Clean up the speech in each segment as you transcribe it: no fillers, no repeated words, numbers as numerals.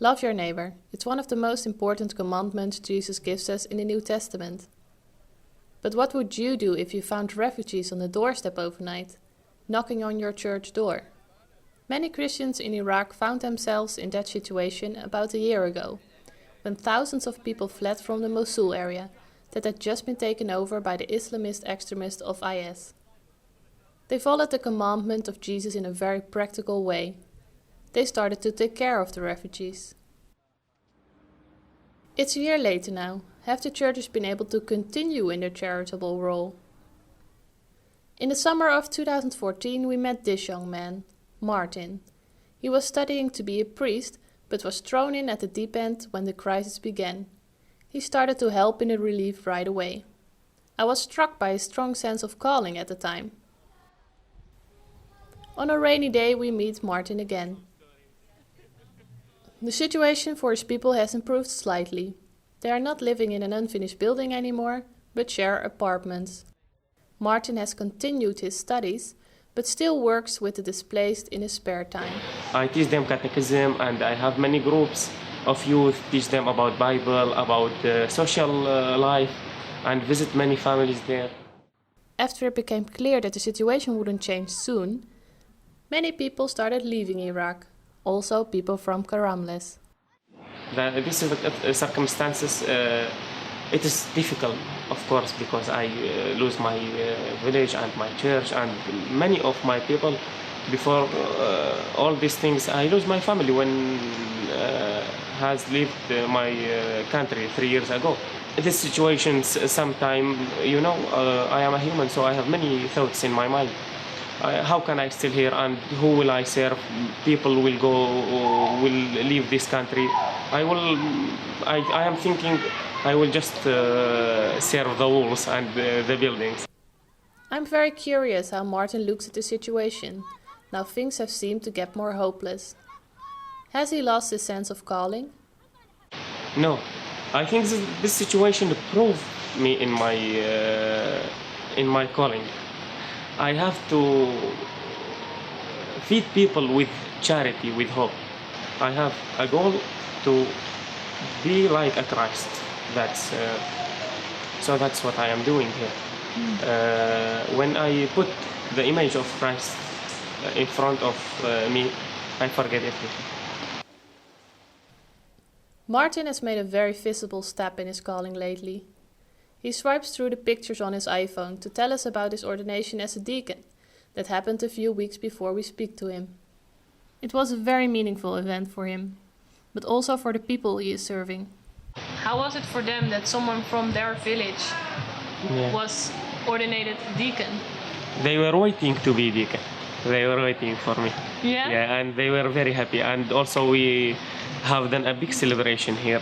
Love your neighbor. It's one of the most important commandments Jesus gives us in the New Testament. But what would you do if you found refugees on the doorstep overnight, knocking on your church door? Many Christians in Iraq found themselves in that situation about a year ago, when thousands of people fled from the Mosul area that had just been taken over by the Islamist extremists of IS. They followed the commandment of Jesus in a very practical way. They started to take care of the refugees. It's a year later now. Have the churches been able to continue in their charitable role? In the summer of 2014 we met this young man, Martin. He was studying to be a priest, but was thrown in at the deep end when the crisis began. He started to help in the relief right away. I was struck by his strong sense of calling at the time. On a rainy day we meet Martin again. The situation for his people has improved slightly. They are not living in an unfinished building anymore, but share apartments. Martin has continued his studies, but still works with the displaced in his spare time. I teach them catechism, and I have many groups of youth, teach them about Bible, about social life, and visit many families there. After it became clear that the situation wouldn't change soon, many people started leaving Iraq, also people from Karamles. This is the circumstances. It is difficult, of course, because I lose my village and my church and many of my people. Before all these things, I lose my family when has left my country 3 years ago. This situation, sometimes, I am a human, so I have many thoughts in my mind. How can I still here, and who will I serve? People will will leave this country. I am thinking I will just serve the walls and the buildings. I'm very curious how Martin looks at the situation. Now things have seemed to get more hopeless. Has he lost his sense of calling? No, I think this situation proved me in my calling. I have to feed people with charity, with hope. I have a goal to be like a Christ. So that's what I am doing here. When I put the image of Christ in front of me, I forget everything. Martin has made a very visible step in his calling lately. He swipes through the pictures on his iPhone to tell us about his ordination as a deacon that happened a few weeks before we speak to him. It was a very meaningful event for him, but also for the people he is serving. How was it for them that someone from their village was ordinated deacon? They were waiting to be deacon. They were waiting for me. Yeah? Yeah, and they were very happy. And also we have done a big celebration here.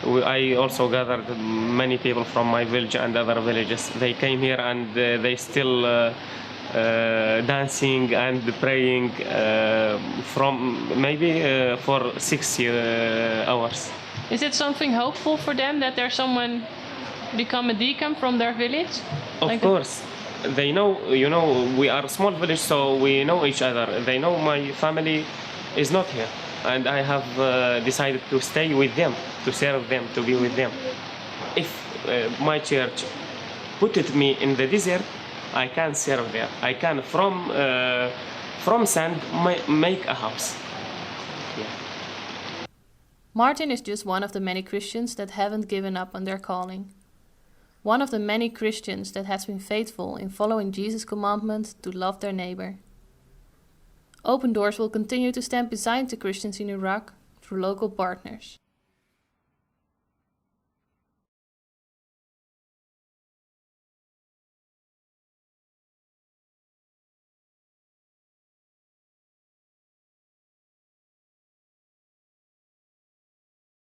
I also gathered many people from my village and other villages. They came here and they still dancing and praying from maybe for 6 hours. Is it something hopeful for them that there's someone become a deacon from their village? Of course. They know, we are a small village, so we know each other. They know my family is not here. And I have decided to stay with them, to serve them, to be with them. If my church put me in the desert, I can serve there. I can, from sand, make a house. Yeah. Martin is just one of the many Christians that haven't given up on their calling. One of the many Christians that has been faithful in following Jesus' commandment to love their neighbor. Open Doors will continue to stand beside the Christians in Iraq through local partners.